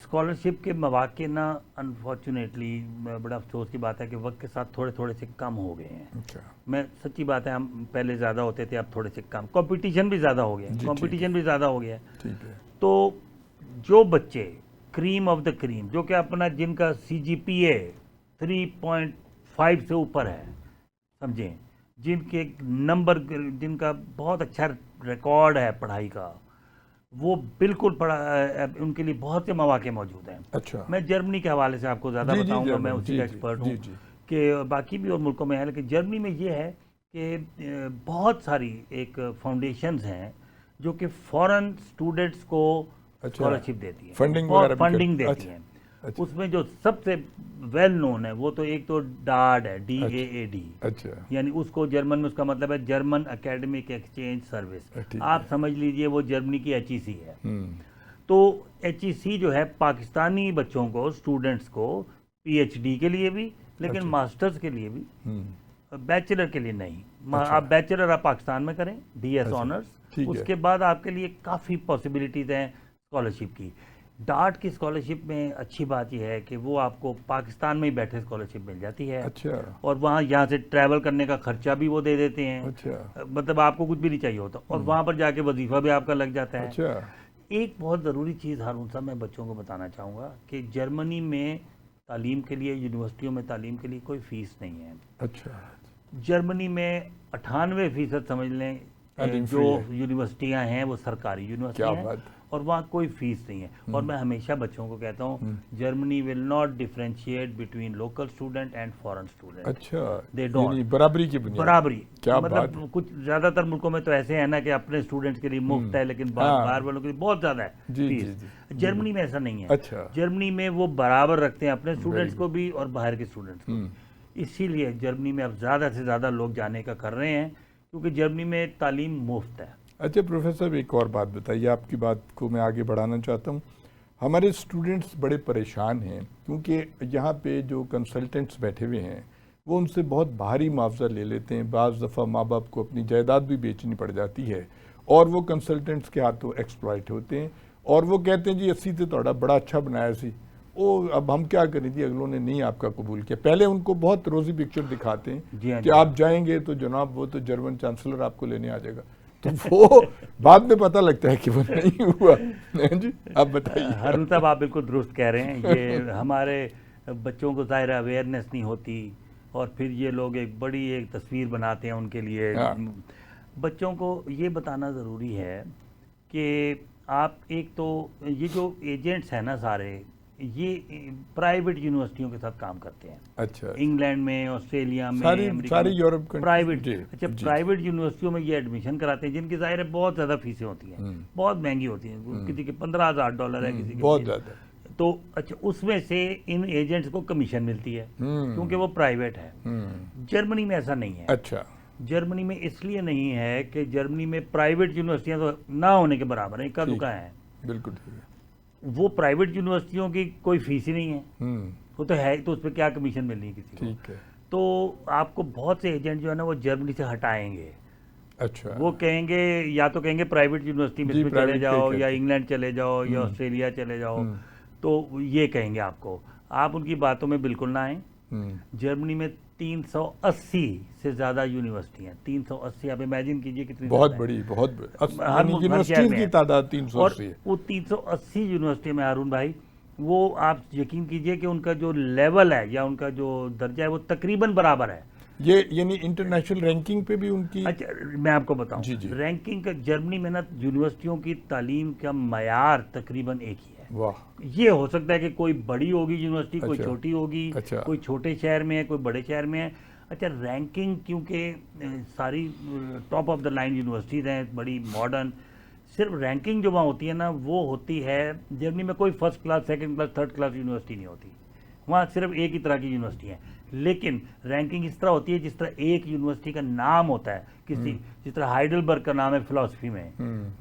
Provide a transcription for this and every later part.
Scholarship के मौके ना अनफॉर्चुनेटली बड़ा अफसोस की बात है कि वक्त के साथ थोड़े थोड़े से कम हो गए हैं। अच्छा। मैं सच्ची बात है, हम पहले ज़्यादा होते थे, अब थोड़े से कम। कंपटीशन भी ज़्यादा हो गया, जी, कंपटीशन भी ज़्यादा हो गया है। ठीक है। तो जो बच्चे क्रीम ऑफ द क्रीम, जो कि अपना जिनका CGPA 3.5 से ऊपर है, समझें, जिनके नंबर, जिनका बहुत अच्छा रिकॉर्ड है पढ़ाई का, वो बिल्कुल उनके लिए बहुत से मौके मौजूद हैं। अच्छा। मैं जर्मनी के हवाले से आपको ज़्यादा जी, जी, बताऊंगा, मैं जर्मनी, उसी जी, का जी, एक्सपर्ट जी, हूँ जी। कि बाकी भी और मुल्कों में है, लेकिन जर्मनी में ये है कि बहुत सारी एक फाउंडेशंस हैं जो कि फॉरेन स्टूडेंट्स को अच्छा, स्कॉलरशिप देती हैं, फंडिंग बहुत वगैरह भी फंडिंग करते? देती अच्छा, हैं। अच्छा, उसमें जो सबसे वेल नोन है वो तो एक तो डाड है, अच्छा, DAAD, अच्छा, यानी उसको जर्मन में उसका मतलब है जर्मन एकेडमिक एक्सचेंज सर्विस। ठीक आप है। समझ लीजिए वो जर्मनी की HEC है। हम्म। तो HEC जो है पाकिस्तानी बच्चों को, स्टूडेंट्स को, PhD के लिए भी, लेकिन अच्छा। मास्टर्स के लिए भी, हम्म। बैचलर के लिए नहीं। अच्छा। आप बैचलर आप पाकिस्तान में करें, BS अच्छा, ऑनर्स, ठीक है। उसके बाद आपके लिए काफ़ी पॉसिबिलिटीज़ हैं स्कॉलरशिप की। डार्ट की स्कॉलरशिप में अच्छी बात यह है कि वो आपको पाकिस्तान में ही बैठे स्कॉलरशिप मिल जाती है। अच्छा, और वहाँ यहाँ से ट्रैवल करने का खर्चा भी वो दे देते हैं। अच्छा, मतलब आपको कुछ भी नहीं चाहिए होता, और वहाँ पर जाके वजीफ़ा भी आपका लग जाता है। अच्छा, एक बहुत ज़रूरी चीज़ हारून साहब मैं बच्चों को बताना चाहूँगा कि जर्मनी में तालीम के लिए, यूनिवर्सिटियों में तालीम के लिए कोई फ़ीस नहीं है। अच्छा। जर्मनी में 98% समझ लें तालीम जो फ्री है। यूनिवर्सिटियां हैं वो सरकारी क्या यूनिवर्सिटियां हैं, बात है। और वहाँ कोई फीस नहीं है। और मैं हमेशा बच्चों को कहता हूँ, Germany will not differentiate between local student and foreign student. अच्छा, दे यानी डोंट, बराबरी की बुनियाद। बराबरी। क्या बात है। मतलब कुछ ज़्यादातर मुल्कों में तो ऐसे है ना कि अपने स्टूडेंट्स के लिए मुफ्त है, लेकिन बाहर हाँ, वालों के लिए बहुत ज़्यादा है जी, जी, फीस। जी, जी, जर्मनी में ऐसा नहीं है। अच्छा, जर्मनी में वो बराबर रखते हैं अपने वेरी स्टूडेंट्स को गुड। भी और बाहर के स्टूडेंट्स को भी। इसीलिए जर्मनी में अब ज़्यादा से ज़्यादा लोग जाने का कर रहे हैं, क्योंकि जर्मनी में तालीम मुफ्त है। अच्छा प्रोफेसर, एक और बात बताइए, आपकी बात को मैं आगे बढ़ाना चाहता हूँ। हमारे स्टूडेंट्स बड़े परेशान हैं क्योंकि यहाँ पे जो कंसल्टेंट्स बैठे हुए हैं वो उनसे बहुत भारी मुआवजा ले लेते हैं। बाज़ दफ़ा माँ बाप को अपनी जायदाद भी बेचनी पड़ जाती है और वो कंसल्टेंट्स के हाथों एक्सप्लॉइट होते हैं और वो कहते हैं जी अस्सी तो थोड़ा बड़ा अच्छा बनाया सी, ओ अब हम क्या करें जी, अगलों ने नहीं आपका कबूल किया। पहले उनको बहुत रोज़ी पिक्चर दिखाते हैं जी हाँ, कि जी हाँ। आप जाएंगे तो जनाब वो तो जर्मन चांसलर आपको लेने आ जाएगा, तो वो बाद में पता लगता है कि वो नहीं हुआ। जी आप बताइए। हारून साहब आप बिल्कुल दुरुस्त कह रहे हैं। ये हमारे बच्चों को ज़ाहिर अवेयरनेस नहीं होती, और फिर ये लोग एक बड़ी एक तस्वीर बनाते हैं उनके लिए। हाँ, बच्चों को ये बताना ज़रूरी है कि आप एक तो ये जो एजेंट्स हैं ना सारे, ये प्राइवेट यूनिवर्सिटियों के साथ काम करते हैं। अच्छा, इंग्लैंड में, ऑस्ट्रेलिया सारी में, अमेरिका सारी में यूरोप कंट्रीज। प्राइवेट। जी, अच्छा, जी, प्राइवेट यूनिवर्सिटियों में ये एडमिशन कराते हैं, जिनकी ज़ाहिर है बहुत ज़्यादा फीसें होती हैं, बहुत महंगी होती हैं। किसी के $15,000 है, किसी की बहुत ज़्यादा। तो अच्छा, उसमें से इन एजेंट्स को कमीशन मिलती है क्योंकि वो प्राइवेट है। जर्मनी में ऐसा नहीं है। अच्छा, जर्मनी में इसलिए नहीं है कि जर्मनी में प्राइवेट यूनिवर्सिटियां तो ना होने के बराबर है, इक्का ठीक, दुक्का है। बिल्कुल ठीक है। वो प्राइवेट यूनिवर्सिटियों की कोई फीस ही नहीं है, वो तो है ही, तो उस पर क्या कमीशन मिलनी है किसी को। ठीक है। तो आपको बहुत से एजेंट जो है ना वो जर्मनी से हटाएंगे। अच्छा, वो कहेंगे, या तो कहेंगे प्राइवेट यूनिवर्सिटी में जी, इसमें चले प्राइवेट का ही जाओ, या कहते हैं। इंग्लैंड चले जाओ, या ऑस्ट्रेलिया चले जाओ। तो ये कहेंगे आपको, आप उनकी बातों में बिल्कुल ना आए। जर्मनी में 380 से ज़्यादा यूनिवर्सिटी हैं। 380, आप इमेजिन कीजिए कितनी बहुत ज़्यादा है। बड़ी, बहुत बड़ी। हर यानी शहर यूनिवर्सिटीज़ में की है। तादाद और 380 है। वो 380 यूनिवर्सिटी में हारून भाई, वो आप यकीन कीजिए कि उनका जो लेवल है या उनका जो दर्जा है वो तकरीबन बराबर है। ये यानी इंटरनेशनल रैंकिंग पे भी उनकी। अच्छा, मैं आपको बताऊं, जी, जी। रैंकिंग का जर्मनी में ना यूनिवर्सिटियों की तालीम का मयार तकरीबन एक ही है। वाह। ये हो सकता है कि कोई बड़ी होगी यूनिवर्सिटी, कोई अच्छा, छोटी होगी, अच्छा, कोई छोटे शहर में है, कोई बड़े शहर में है। अच्छा, रैंकिंग क्योंकि सारी top of the line universities हैं, बड़ी मॉडर्न, सिर्फ रैंकिंग जो वहाँ होती है ना वो होती है। जर्मनी में कोई first class, second class, third class university नहीं होती। वहाँ सिर्फ एक ही तरह की यूनिवर्सिटी है, लेकिन रैंकिंग इस तरह होती है जिस तरह एक यूनिवर्सिटी का नाम होता है किसी, जिस तरह हाइडलबर्ग का नाम है फिलॉसफी में,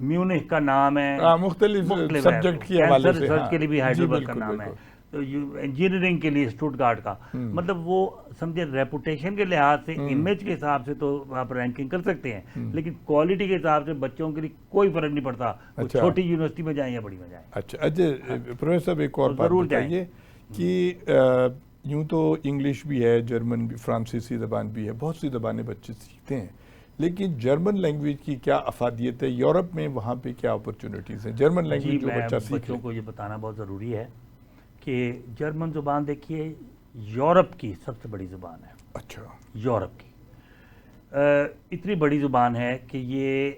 म्यूनिख का नाम है, मुख्तलिफ मुख्तलिफ है, सब्जेक्ट के हवाले कैंसर से। रिसर्च हाँ, के लिए भी जी, हाइडलबर्ग का बिल्कुल नाम है। बिल्कुल। इंजीनियरिंग के लिए स्टुटगार्ट का, मतलब वो समझे रेपुटेशन के लिहाज से, इमेज के हिसाब से तो आप रैंकिंग कर सकते हैं, लेकिन क्वालिटी के हिसाब से बच्चों के लिए कोई फर्क नहीं पड़ता वो अच्छा। छोटी यूनिवर्सिटी में जाएं या बड़ी में जाएं। अच्छा प्रोफेसर साहब एक और तो बात ज़रूर बताइए कि यूँ तो इंग्लिश भी है, जर्मन भी, फ्रांसीसी ज़बान भी है, बहुत सी ज़बानें बच्चे सीखते हैं, लेकिन जर्मन लैंग्वेज की क्या अफादियत है यूरोप में, वहाँ पे क्या अपॉर्चुनिटीज़ हैं जर्मन जी, लैंग्वेज जो मैं बच्चा सीख बच्चों ले? को ये बताना बहुत ज़रूरी है कि जर्मन ज़ुबान देखिए यूरोप की सबसे बड़ी ज़ुबान है, अच्छा, यूरोप की इतनी बड़ी ज़ुबान है कि ये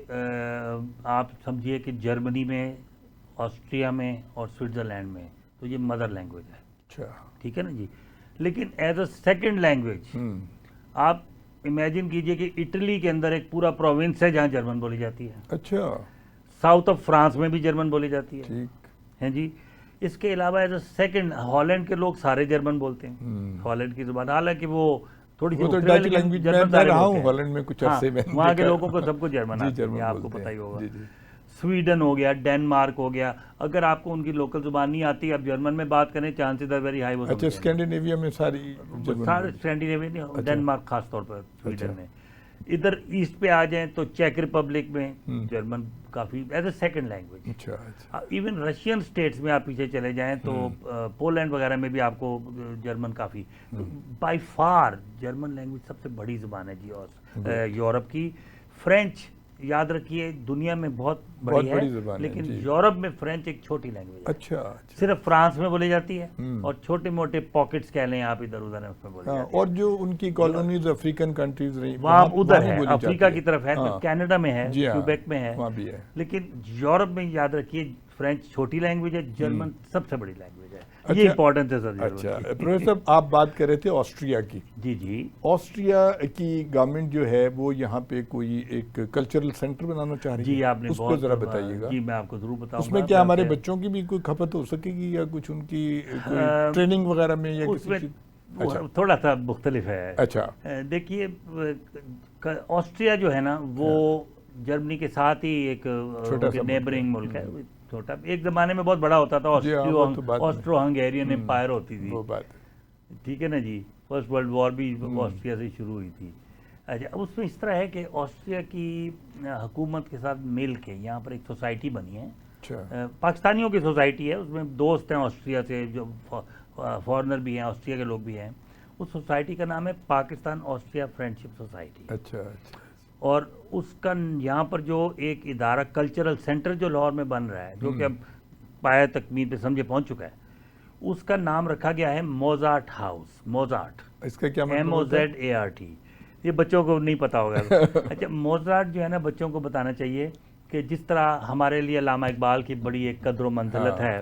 आप समझिए कि जर्मनी में, ऑस्ट्रिया में और स्विट्ज़रलैंड में तो ये मदर लैंग्वेज है, अच्छा, ठीक है ना जी। लेकिन एज अ सेकंड लैंग्वेज आप इमेजिन कीजिए कि इटली के अंदर एक पूरा प्रोविंस है जहाँ जर्मन बोली जाती है, अच्छा, साउथ ऑफ फ्रांस में भी जर्मन बोली जाती है, ठीक, हैं जी। इसके अलावा एज अ सेकंड हॉलैंड के लोग सारे जर्मन बोलते हैं, हॉलैंड की ज़ुबान, हालांकि वो थोड़ी सी वो तो मुख्तलिफ है, डच लेकिन लैंग्वेज जर्मन मैं सारे रहा बोलते हूँ हैं। हॉलैंड में कुछ हाँ, अरसे में वहाँ के देखा। लोगों को सबको जर्मन जी, आती है, जर्मन आपको बोलते पता ही हैं, होगा। जी जी। स्वीडन हो गया, डेनमार्क हो गया, अगर आपको उनकी लोकल ज़ुबान नहीं आती, आप जर्मन में बात करें, चांसेस आर वेरी हाई वो अच्छा, समझेंगे। स्कैंडिनेविया में सारी जर्मन सारे बोली। स्कैंडिनेवियन, अच्छा। डेनमार्क खास तौर पर, स्वीडन अच्छा। में। इधर ईस्ट पे आ जाएं तो चेक रिपब्लिक में जर्मन काफ़ी एज अ सेकंड लैंग्वेज। अच्छा, अच्छा, इवन रशियन स्टेट्स में आप पीछे चले जाएं तो पोलैंड वगैरह में भी आपको जर्मन काफ़ी, बाय फार जर्मन लैंग्वेज सबसे बड़ी ज़ुबान है जी, और यूरोप की। फ्रेंच याद रखिए दुनिया में बहुत बहुत बड़ी बड़ी है, ज़ुबान है, लेकिन जी। यूरोप में फ्रेंच एक छोटी लैंग्वेज है, अच्छा, अच्छा, सिर्फ फ्रांस में बोली जाती है, और छोटे मोटे पॉकेट्स कह लें आप इधर उधर, उसमें बोली हाँ, जाती है। और जो उनकी कॉलोनीज अफ्रीकन कंट्रीज रही वहाँ उधर भी है, बोली अफ्रीका जाती की तरफ है, हाँ, कनाडा में है, जी हाँ, क्यूबेक में है, वहाँ भी है। लेकिन यूरोप में याद रखिए फ्रेंच छोटी लैंग्वेज है, जर्मन सबसे बड़ी लैंग्वेज है। ये अच्छा, इंपॉर्टेंस है सर अच्छा जर्मन की। प्रोफेसर साहब आप बात कर रहे थे ऑस्ट्रिया की। जी जी ऑस्ट्रिया की गवर्नमेंट जो है वो यहाँ पे कोई एक कल्चरल सेंटर बनाना चाह रही जी, है, आपने उस पर बहुत जरा बताइएगा। जी, मैं आपको जरूर बताऊंगा। उसमें क्या हमारे वैसे, बच्चों की भी कोई खपत हो सकेगी या कुछ उनकी कोई ट्रेनिंग वगैरह में या किसी उसमें चीज? वो अच्छा, थोड़ा सा मुख्तलिफ है। अच्छा, देखिए ऑस्ट्रिया जो है ना वो जर्मनी के साथ ही एक छोटा सा मुल्क नेबरिंग है। मुल्क है, छोटा। एक ज़माने में बहुत बड़ा होता था, जी हाँ, वो तो बाद में। ऑस्ट्रो हंगेरियन एम्पायर होती थी, वो बात है। ठीक है ना जी। फर्स्ट वर्ल्ड वॉर भी ऑस्ट्रिया से शुरू हुई थी। अच्छा, अब उसमें इस तरह है कि ऑस्ट्रिया की हुकूमत के साथ मिल के यहाँ पर एक सोसाइटी बनी है, अच्छा, पाकिस्तानियों की सोसाइटी है, उसमें दोस्त हैं ऑस्ट्रिया से जो फॉरेनर भी हैं, ऑस्ट्रिया के लोग भी हैं। उस सोसाइटी का नाम है पाकिस्तान ऑस्ट्रिया फ्रेंडशिप सोसाइटी। अच्छा, अच्छा, और उसका यहाँ पर जो एक इदारा कल्चरल सेंटर जो लाहौर में बन रहा है, जो कि अब पाया तकमील पे समझे पहुँच चुका है, उसका नाम रखा गया है मोजार्ट हाउस। मोजार्ट, इसका क्या मतलब होता है? MOZART। ये बच्चों को नहीं पता होगा। अच्छा, मोजार्ट जो है ना, बच्चों को बताना चाहिए कि जिस तरह हमारे लिए अल्लामा इकबाल की बड़ी एक कद्र मंजिलत है,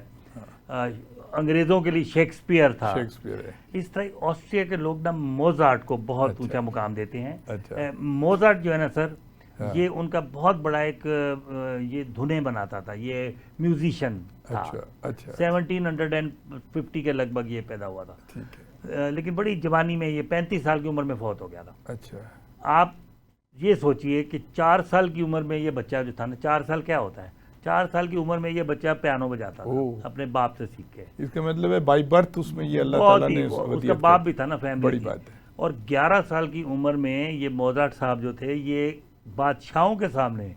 अंग्रेज़ों के लिए शेक्सपियर था, शेक्सपियर है। इस तरह ऑस्ट्रिया के लोग ना मोजार्ट को बहुत अच्छा। ऊंचा मुकाम देते हैं। अच्छा। मोजार्ट जो है ना सर, हाँ। ये उनका बहुत बड़ा एक ये धुनें बनाता था, ये म्यूजिशियन था। अच्छा, अच्छा, 1750 के लगभग ये पैदा हुआ था, ठीक लेकिन बड़ी जवानी में, ये 35 साल की उम्र में फौत हो गया था। है, अच्छा, आप ये सोचिए कि 4 साल की उम्र में ये बच्चा जो था ना, 4 साल क्या होता है, 4 साल की उम्र में ये बच्चा पियानो बजाता था ओह। अपने बाप से सीख के। इसका मतलब है बाई बर्थ उसमें ये अल्लाह बहुत ताला ही ने उसका वदियत बाप कर भी था ना फैमिली बड़ी की। बात है। और 11 साल की उम्र में ये मोजार्ट साहब जो थे, ये बादशाहों के सामने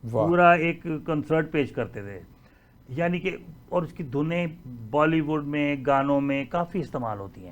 वाह। पूरा एक कंसर्ट पेश करते थे, यानी कि, और उसकी धुनें बॉलीवुड में गानों में काफ़ी इस्तेमाल होती हैं।